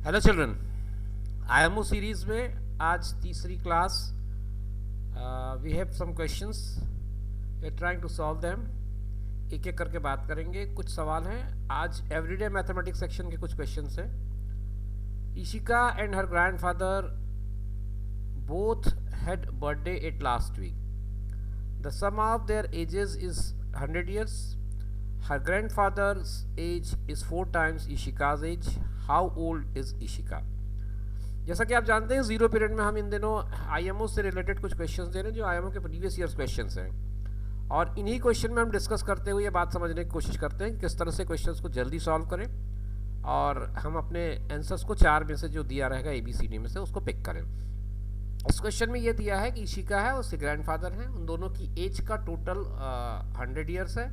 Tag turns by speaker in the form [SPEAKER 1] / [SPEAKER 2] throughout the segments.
[SPEAKER 1] Hello children, IMO series में आज तीसरी class. We have some questions, we are trying to solve them. एक एक करके बात करेंगे। कुछ सवाल हैं आज एवरीडे मैथमेटिक्स सेक्शन के। कुछ क्वेश्चंस हैं। Ishika and her grandfather both had birthday at last week. The sum of their ages is 100 years. Her grandfather's age is 4 times Ishika's age. How old is Ishika? जैसा कि आप जानते हैं, zero period में हम इन दिनों आईएमओ से रिलेटेड कुछ क्वेश्चंस दे रहे हैं जो आईएमओ के प्रीवियस ईयर्स क्वेश्चंस हैं, और इन्हीं क्वेश्चन में हम डिस्कस करते हुए ये बात समझने की कोशिश करते हैं कि किस तरह से क्वेश्चंस को जल्दी सॉल्व करें और हम अपने आंसर्स को 4 में से जो दिया रहेगा ABCD में से उसको पिक करें। इस क्वेश्चन में ये दिया है कि इशिका है, उसके ग्रैंडफादर हैं, उन दोनों की एज का टोटल 100 ईयर्स है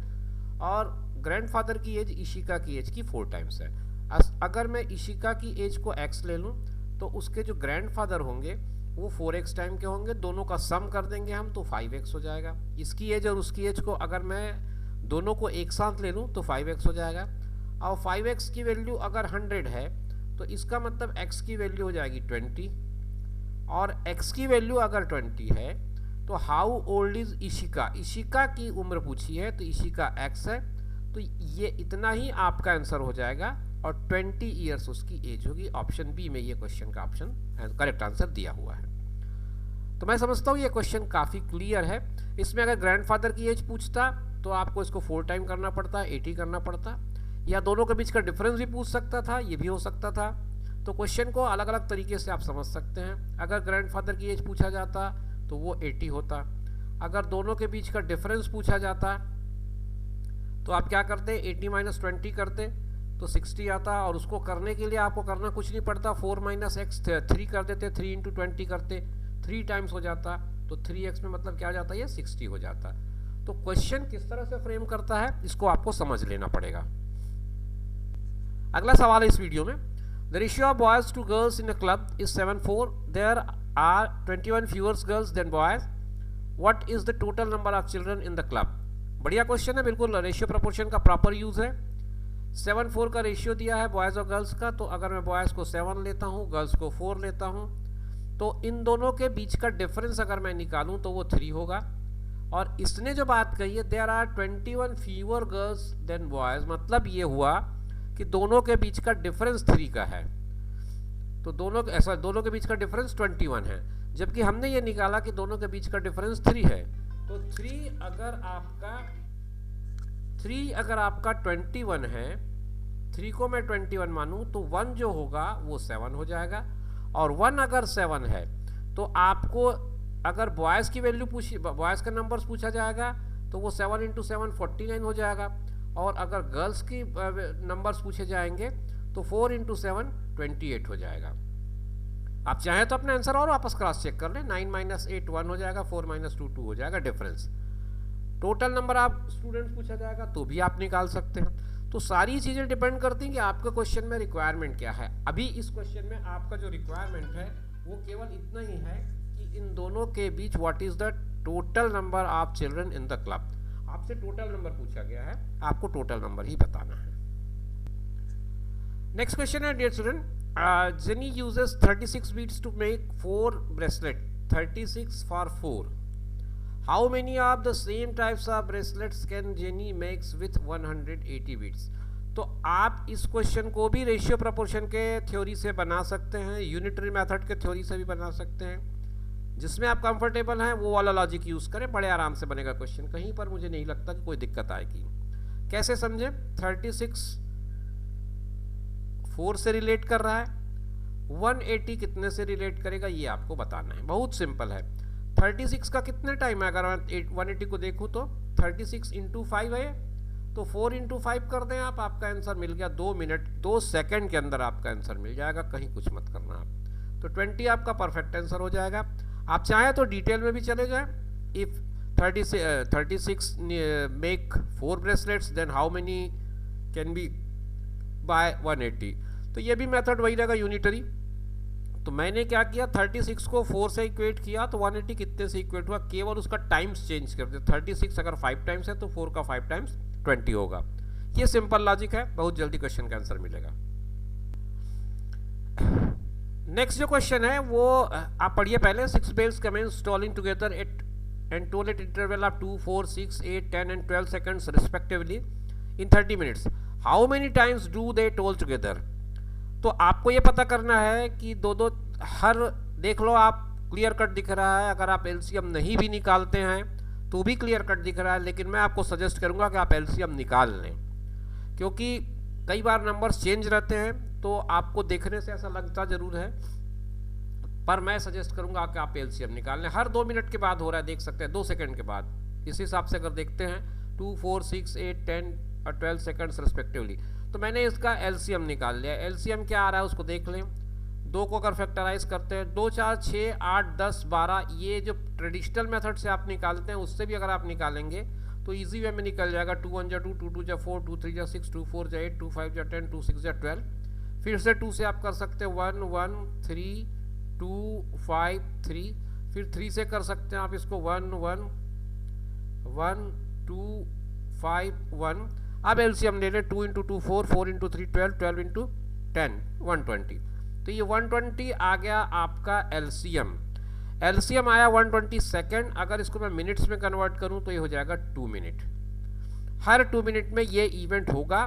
[SPEAKER 1] और ग्रैंडफादर की एज इशिका की एज की 4 टाइम्स है। अगर मैं इशिका की एज को x ले लूँ तो उसके जो ग्रैंडफादर होंगे वो 4x टाइम के होंगे। दोनों का सम कर देंगे हम तो 5x हो जाएगा। इसकी एज और उसकी एज को अगर मैं दोनों को एक साथ ले लूँ तो 5x हो जाएगा। और 5x की वैल्यू अगर 100 है तो इसका मतलब x की वैल्यू हो जाएगी 20, और x की वैल्यू अगर 20 है तो how old is Ishika, Ishika की उम्र पूछी है तो इशिका x है, तो ये इतना ही आपका आंसर हो जाएगा और 20 ईयर्स उसकी एज होगी। ऑप्शन बी में ये क्वेश्चन का ऑप्शन करेक्ट आंसर दिया हुआ है। तो मैं समझता हूँ ये क्वेश्चन काफ़ी क्लियर है। इसमें अगर ग्रैंडफादर की एज पूछता तो आपको इसको 4 टाइम करना पड़ता, 80 करना पड़ता, या दोनों के बीच का डिफरेंस भी पूछ सकता था, ये भी हो सकता था। तो क्वेश्चन को अलग अलग तरीके से आप समझ सकते हैं। अगर ग्रैंडफादर की एज पूछा जाता तो वो 80 होता। अगर दोनों के बीच का डिफरेंस पूछा जाता तो आप क्या करते, 80 - 20 करते तो 60 आता, और उसको करने के लिए आपको करना कुछ नहीं पड़ता, 4 - x 3 कर देते, 3 × 20 करते, 3 टाइम्स हो जाता, तो 3x में मतलब क्या हो जाता है, ये 60 हो जाता। तो क्वेश्चन किस तरह से फ्रेम करता है इसको आपको समझ लेना पड़ेगा। अगला सवाल है इस वीडियो में, the ratio of boys to girls in a club is 7:4. There are 21 fewer girls than boys. What is the total number of children in the club? बढ़िया क्वेश्चन है, बिल्कुल रेशियो प्रोपोर्शन का प्रॉपर यूज है। 7:4 का ratio दिया है boys और girls का, तो अगर मैं बॉयज़ को 7 लेता हूँ, गर्ल्स को 4 लेता हूँ, तो इन दोनों के बीच का डिफरेंस अगर मैं निकालूँ तो वो 3 होगा। और इसने जो बात कही है, there are 21 fewer girls than boys, मतलब ये हुआ कि दोनों के बीच का डिफरेंस 3 का है। तो दोनों के बीच का डिफरेंस 21 है, जबकि हमने ये निकाला कि दोनों के बीच का डिफरेंस 3 है। तो 3 अगर आपका 21 है, 3 को मैं 21 मानूं तो 1 जो होगा वो 7 हो जाएगा, और 1 अगर 7 है तो आपको अगर बॉयज़ की वैल्यू बॉयज़ का नंबर्स पूछा जाएगा तो वो 7 × 7 49 हो जाएगा, और अगर गर्ल्स की नंबर्स पूछे जाएंगे तो 4 × 7 28 हो जाएगा। आप चाहें तो अपना आंसर और वापस क्रॉस चेक कर लें, 9 - 8 1 हो जाएगा, 4 - 2 2 हो जाएगा डिफरेंस। टोटल नंबर आप स्टूडेंट्स पूछा जाएगा तो भी आप निकाल सकते हैं। तो सारी चीज़ें डिपेंड करती हैं कि आपके क्वेश्चन में रिक्वायरमेंट क्या है। अभी इस क्वेश्चन में आपका जो रिक्वायरमेंट है वो केवल इतना ही है कि इन दोनों के बीच what is the total number of children in the club. आपसे टोटल नंबर पूछा गया है, आपको टोटल नंबर ही बताना है। नेक्स्ट क्वेश्चन है, dear children, Jenny uses 36 beads to make 4 bracelets. 36 for 4. How many of the same types of bracelets can Jenny makes with 180 beads? तो आप इस क्वेश्चन को भी रेशियो प्रोपोर्शन के थ्योरी से बना सकते हैं, यूनिटरी मेथड के थ्योरी से भी बना सकते हैं। जिसमें आप कंफर्टेबल हैं वो वाला लॉजिक यूज़ करें, बड़े आराम से बनेगा क्वेश्चन। कहीं पर मुझे नहीं लगता कि कोई दिक्कत आएगी। कैसे समझें? 36 4 से रिलेट कर रहा है, 180 कितने से रिलेट करेगा ये आपको बताना है। बहुत सिंपल है। 36 का कितने टाइम है, अगर मैं 180 को देखूँ तो 36 × 5 है, तो 4 × 5 कर दें आप, आपका आंसर मिल गया 2 मिनट 2 सेकेंड के अंदर आपका आंसर मिल जाएगा, कहीं कुछ मत करना आप। तो 20 आपका परफेक्ट आंसर हो जाएगा। आप चाहें तो डिटेल में भी चले जाएं। If 36 make 4 bracelets then how many can be buy 180, तो ये भी मेथड वही रहेगा, यूनिटरी। तो मैंने क्या किया, 36 को 4 से इक्वेट किया तो 180 कितने से इक्वेट हुआ, केवल उसका टाइम्स चेंज कर दिया। 36 अगर 5 टाइम्स है तो 4 का 5 टाइम्स 20 होगा। ये सिंपल लॉजिक है, बहुत जल्दी क्वेश्चन का आंसर मिलेगा। नेक्स्ट जो क्वेश्चन है वो आप पढ़िए पहले। 6 bells commence tolling together at and toll at interval of 2, 4, 6, 8, 10 and 12 seconds respectively in 30 minutes. How many times do they toll together? तो आपको ये पता करना है कि दो हर, देख लो आप क्लियर कट दिख रहा है, अगर आप एलसीएम नहीं भी निकालते हैं तो भी क्लियर कट दिख रहा है, लेकिन मैं आपको सजेस्ट करूंगा कि आप एलसीएम निकाल लें, क्योंकि कई बार नंबर्स चेंज रहते हैं तो आपको देखने से ऐसा लगता जरूर है, पर मैं सजेस्ट करूंगा कि आप एलसीएम निकाल लें। हर 2 मिनट के बाद हो रहा है, देख सकते हैं 2 सेकंड के बाद। इस हिसाब से अगर देखते हैं 2, 4, 6, 8, 10 और 12 सेकंड्स रिस्पेक्टिवली, तो मैंने इसका एलसीएम निकाल लिया। एलसीएम क्या आ रहा है उसको देख लें। 2 को अगर फैक्टराइज करते हैं 2, 4, 6, 8, 10, 12, ये जो ट्रेडिशनल मेथड से आप निकालते हैं उससे भी अगर आप निकालेंगे तो इजी वे में निकल जाएगा। 2 1 जा 2, 2 2 जा 4, 2 3 जा 6, 2 4 जा 8, 2 5 जा 10, 2 6 जा 12। फिर से 2 से आप कर सकते हैं 1 1 3 2 5 3, फिर 3 से कर सकते हैं आप इसको 1 1 1 2 5 1। अब एलसीएम ले लें 2 × 2 4, 4 × 3 12, 12 × 10 120। तो ये 120 आ गया आपका एलसीएम। एलसीएम आया 120 सेकेंड। अगर इसको मैं मिनट्स में कन्वर्ट करूं तो ये हो जाएगा 2 मिनट। हर 2 मिनट में ये इवेंट होगा,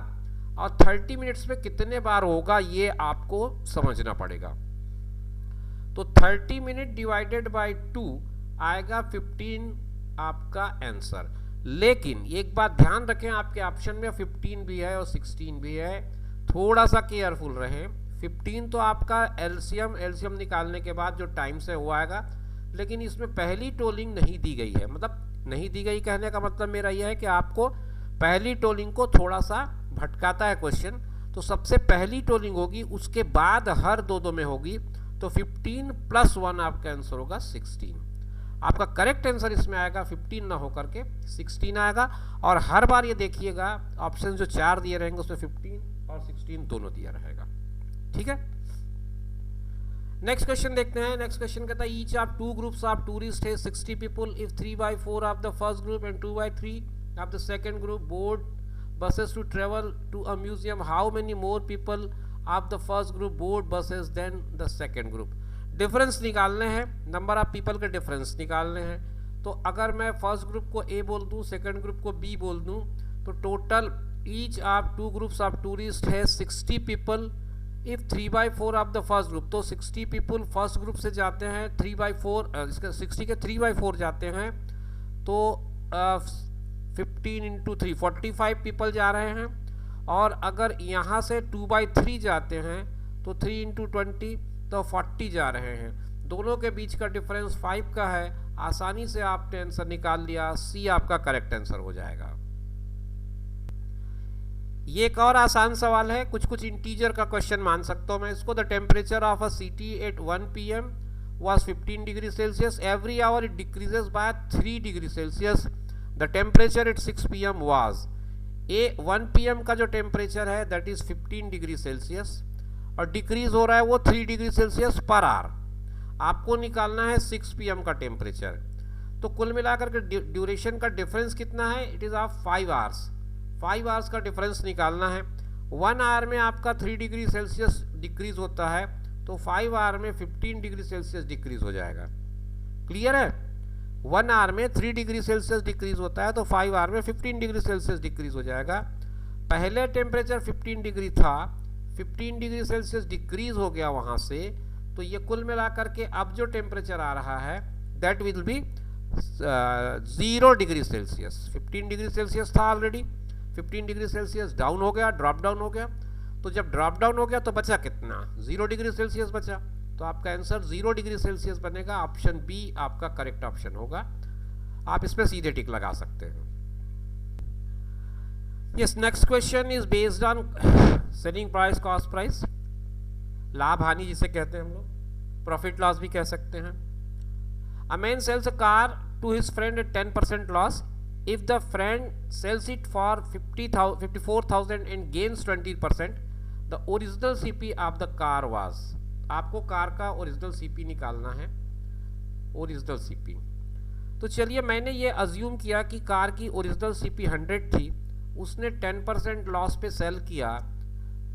[SPEAKER 1] और 30 मिनट्स में कितने बार होगा ये आपको समझना पड़ेगा। तो 30 मिनट डिवाइडेड बाय 2 आएगा 15 आपका आंसर। लेकिन एक बात ध्यान रखें, आपके ऑप्शन में 15 भी है और 16 भी है, थोड़ा सा केयरफुल रहें। 15 तो आपका एलसीएम निकालने के बाद जो टाइम से हुआ आएगा, लेकिन इसमें पहली टोलिंग नहीं दी गई है। मतलब नहीं दी गई कहने का मतलब मेरा यह है कि आपको पहली टोलिंग को थोड़ा सा भटकाता है क्वेश्चन। तो सबसे पहली टोलिंग होगी, उसके बाद हर 2 में होगी। तो 15 + 1 आपका आंसर होगा 16। आपका करेक्ट आंसर इसमें आएगा 15 ना होकर के 16 आएगा। और हर बार ये देखिएगा ऑप्शन जो 4 दिए रहेंगे उसमें 15 और 16 दोनों दिया रहेगा। ठीक है, नेक्स्ट क्वेश्चन देखते हैं। नेक्स्ट क्वेश्चन कहता है each of 2 groups of tourist है 60 people if 3/4 of the first group and 2/3 of the second group board buses to travel to a museum. How many more people of the first group board buses than the second group? Difference निकालने हैं, number of people के difference निकालने हैं। तो अगर मैं first group को ए बोल दूं, सेकंड ग्रुप को बी बोल दूं, तो total each of 2 groups of tourist है 60 people if 3/4 of the first group. तो 60 पीपल फर्स्ट ग्रुप से जाते हैं 3/4, इसके 60 के 3/4 जाते हैं, तो 15 × 3 45 पीपल जा रहे हैं। और अगर यहाँ से 2/3 जाते हैं तो 3 × 20 तो 40 जा रहे हैं। दोनों के बीच का डिफरेंस 5 का है। आसानी से आपने आंसर निकाल लिया, सी आपका करेक्ट आंसर हो जाएगा। ये एक और आसान सवाल है, कुछ इंटीजर का क्वेश्चन मान सकता हूँ मैं इसको। The temperature of a city at 1 PM was 15 degree Celsius. Every hour it decreases by 3 degree Celsius. The temperature at 6 PM was 1 PM का जो टेम्परेचर है दैट इज 15 डिग्री सेल्सियस, और डिक्रीज हो रहा है वो 3 डिग्री सेल्सियस पर आवर। आपको निकालना है 6 PM का टेम्परेचर। तो कुल मिलाकर के ड्यूरेशन का डिफरेंस कितना है, it is of 5 hours. 5 hours का डिफरेंस निकालना है। 1 आवर में आपका 3 डिग्री सेल्सियस डिक्रीज होता है, तो 5 आवर में 15 डिग्री सेल्सियस डिक्रीज हो जाएगा। क्लियर है, 1 आवर में 3 डिग्री सेल्सियस डिक्रीज होता है, तो 5 आवर में 15 डिग्री सेल्सियस डिक्रीज हो जाएगा। पहले टेम्परेचर 15 डिग्री था, 15 डिग्री सेल्सियस डिक्रीज हो गया वहाँ से, तो ये कुल मिलाकर के अब जो टेम्परेचर आ रहा है that will be 0 degree Celsius. 15 degree Celsius था ऑलरेडी, 15 डिग्री सेल्सियस डाउन हो गया, ड्रॉप डाउन हो गया। तो जब ड्रॉप डाउन हो गया तो बचा कितना, 0 डिग्री सेल्सियस बचा। तो आपका आंसर 0 डिग्री सेल्सियस बनेगा। ऑप्शन बी आपका करेक्ट ऑप्शन होगा। आप इसमें सीधे टिक लगा सकते हैं। Yes, next question is based on selling price, cost price, लाभ हानि जिसे कहते हैं हम लोग, प्रॉफिट लॉस भी कह सकते हैं। A man sells a car to his friend at 10% loss. If the friend sells it for 54,000 and gains 20%, the original CP of the car was. आपको कार का ओरिजिनल सीपी निकालना है, ओरिजिनल सीपी। तो चलिए मैंने ये अज्यूम किया कि कार की ओरिजिनल सीपी 100 थी, उसने 10% लॉस पे सेल किया,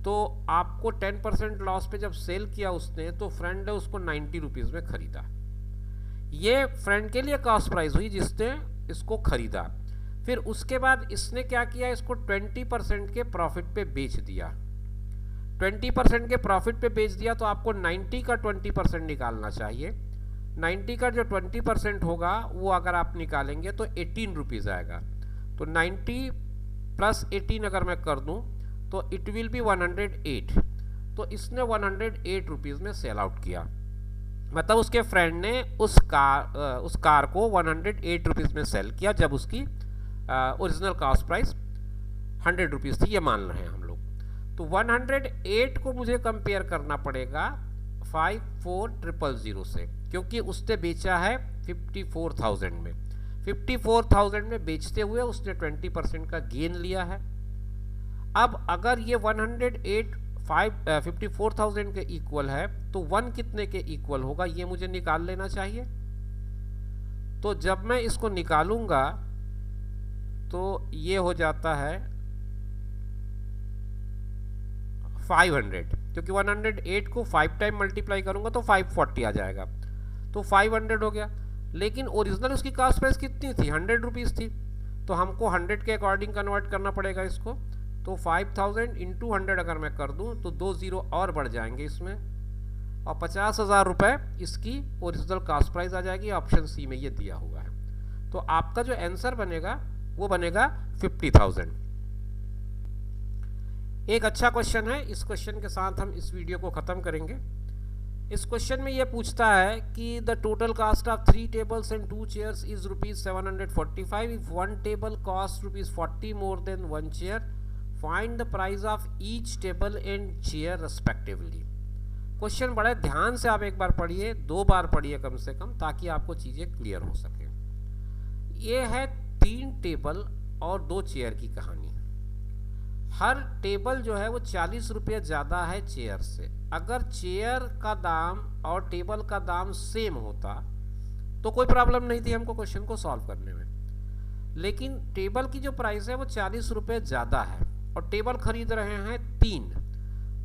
[SPEAKER 1] तो आपको 10% लॉस पे जब सेल किया उसने, तो फ्रेंड ने उसको 90 रुपीज़ में खरीदा। ये फ्रेंड के लिए कॉस्ट प्राइस हुई जिसने इसको खरीदा। फिर उसके बाद इसने क्या किया, इसको 20% के प्रॉफिट पे बेच दिया। 20% के प्रॉफिट पे बेच दिया तो आपको 90 का 20% निकालना चाहिए। 90 का जो 20% होगा वो अगर आप निकालेंगे तो 18 रुपीज़ आएगा। तो 90 प्लस 18 अगर मैं कर दूं तो इट विल बी 108। तो इसने 108 रुपीज़ में सेल आउट किया, मतलब उसके फ्रेंड ने उस कार को 108 रुपीज़ में सेल किया जब उसकी ओरिजिनल कॉस्ट प्राइस 100 रुपीज़ थी, ये मान रहे हैं हम लोग। तो 108 को मुझे कंपेयर करना पड़ेगा 54,000 से, क्योंकि उसने बेचा है 54,000 में। 54,000 में बेचते हुए उसने 20% का गेन लिया है। अब अगर ये 54,000 के इक्वल है तो 1 कितने के इक्वल होगा ये मुझे निकाल लेना चाहिए। तो जब मैं इसको निकालूंगा तो ये हो जाता है 500, क्योंकि 108 को 5 टाइम मल्टीप्लाई करूंगा तो 540 आ जाएगा, तो 500 हो गया। लेकिन ओरिजिनल उसकी कॉस्ट प्राइस कितनी थी, 100 रुपीज़ थी, तो हमको 100 के अकॉर्डिंग कन्वर्ट करना पड़ेगा इसको। तो 5000 इंटू 100 अगर मैं कर दूं तो 2 जीरो और बढ़ जाएंगे इसमें, और 50,000 रुपये इसकी ओरिजिनल कॉस्ट प्राइस आ जाएगी। ऑप्शन सी में ये दिया हुआ है। तो आपका जो आंसर बनेगा वो बनेगा 50,000। एक अच्छा क्वेश्चन है, इस क्वेश्चन के साथ हम इस वीडियो को ख़त्म करेंगे। इस क्वेश्चन में ये पूछता है कि the total cast of 3 tables and 2 chairs is ₹745 if 1 table cost ₹40 more than 1 chair, find the price of each table and chair respectively. Question बड़े ध्यान से आप एक बार पढ़िए, 2 बार पढ़िए कम से कम, ताकि आपको चीज़ें क्लियर हो सके। ये है 3 टेबल और 2 चेयर की कहानी। हर टेबल जो है वो 40 रुपये ज़्यादा है चेयर से। अगर चेयर का दाम और टेबल का दाम सेम होता तो कोई प्रॉब्लम नहीं थी हमको क्वेश्चन को सॉल्व करने में। लेकिन टेबल की जो प्राइस है वो 40 रुपये ज़्यादा है और टेबल खरीद रहे हैं 3।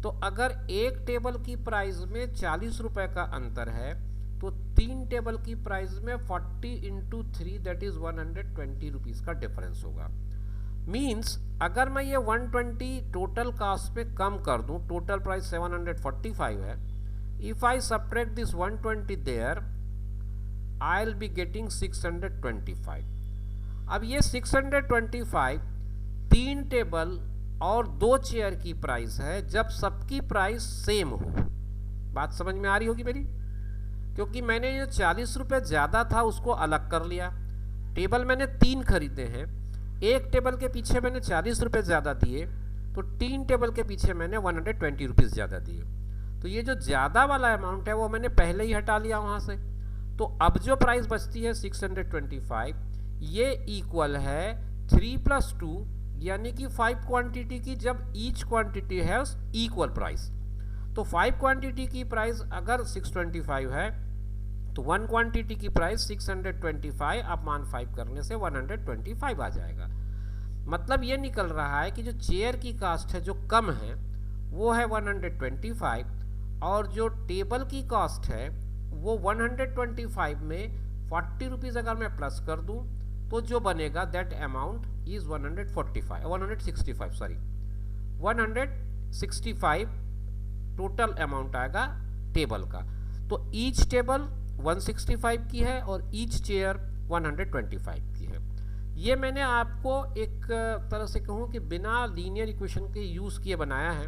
[SPEAKER 1] तो अगर एक टेबल की प्राइस में 40 रुपये का अंतर है तो 3 टेबल की प्राइस में 40 इंटू 3 दैट इज़ 120 रुपीज़ का डिफरेंस होगा। मीन्स अगर मैं ये 120 टोटल कास्ट पे कम कर दूं, टोटल प्राइस 745 है, if I subtract this 120 there I will be getting 625। अब ये 625 3 टेबल और 2 चेयर की प्राइस है जब सबकी प्राइस सेम हो। बात समझ में आ रही होगी मेरी, क्योंकि मैंने ये 40 रुपये ज़्यादा था उसको अलग कर लिया। टेबल मैंने 3 खरीदे हैं, एक टेबल के पीछे मैंने 40 रुपये ज़्यादा दिए, तो 3 टेबल के पीछे मैंने 120 रुपीज़ ज़्यादा दिए। तो ये जो ज़्यादा वाला अमाउंट है वो मैंने पहले ही हटा लिया वहाँ से। तो अब जो प्राइस बचती है 625, ये इक्वल है 3 + 2 यानी कि 5 क्वांटिटी की, जब ईच क्वांटिटी है इक्वल प्राइस। तो 5 क्वांटिटी की प्राइस अगर 625 है तो 1 क्वांटिटी की प्राइस 625 आप मान 5 करने से 125 आ जाएगा। मतलब ये निकल रहा है कि जो चेयर की कास्ट है जो कम है वो है 125, और जो टेबल की कॉस्ट है वो 125 में 40 रुपीज़ अगर मैं प्लस कर दूं तो जो बनेगा that amount is 165 total amount आएगा टेबल का। तो ईच टेबल 165 की है और ईच चेयर 125 की है। ये मैंने आपको एक तरह से कहूँ कि बिना लीनियर इक्वेशन के यूज़ किए बनाया है।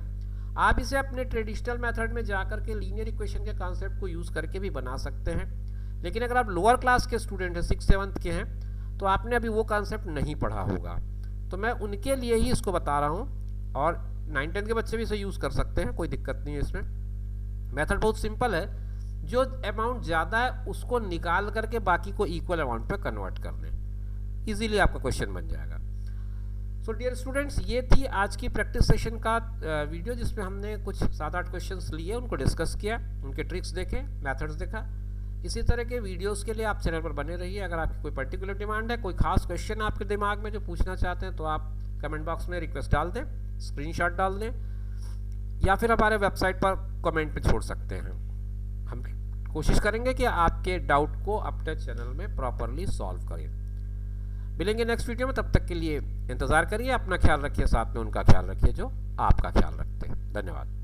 [SPEAKER 1] आप इसे अपने ट्रेडिशनल मेथड में जाकर के लीनियर इक्वेशन के कॉन्सेप्ट को यूज़ करके भी बना सकते हैं, लेकिन अगर आप लोअर क्लास के स्टूडेंट हैं, 6th-7th के हैं, तो आपने अभी वो कॉन्सेप्ट नहीं पढ़ा होगा। तो मैं उनके लिए ही इसको बता रहा हूँ, और 9th-10th के बच्चे भी इसे यूज़ कर सकते हैं, कोई दिक्कत नहीं है इसमें। मेथड बहुत सिंपल है, जो अमाउंट ज़्यादा है उसको निकाल करके बाकी को इक्वल अमाउंट पे कन्वर्ट कर लें, इजीली आपका क्वेश्चन बन जाएगा। सो डियर स्टूडेंट्स, ये थी आज की प्रैक्टिस सेशन का वीडियो, जिसमें हमने कुछ 7-8 क्वेश्चंस लिए, उनको डिस्कस किया, उनके ट्रिक्स देखे, मेथड्स देखा। इसी तरह के वीडियोस के लिए आप चैनल पर बने रहिए। अगर आपकी कोई पर्टिकुलर डिमांड है, कोई खास क्वेश्चन आपके दिमाग में जो पूछना चाहते हैं, तो आप कमेंट बॉक्स में रिक्वेस्ट डाल दें, स्क्रीनशॉट डाल दें, या फिर हमारे वेबसाइट पर कमेंट में छोड़ सकते हैं। हम कोशिश करेंगे कि आपके डाउट को अपने चैनल में प्रॉपरली सॉल्व करें। मिलेंगे नेक्स्ट वीडियो में, तब तक के लिए इंतज़ार करिए। अपना ख्याल रखिए, साथ में उनका ख्याल रखिए जो आपका ख्याल रखते हैं। धन्यवाद।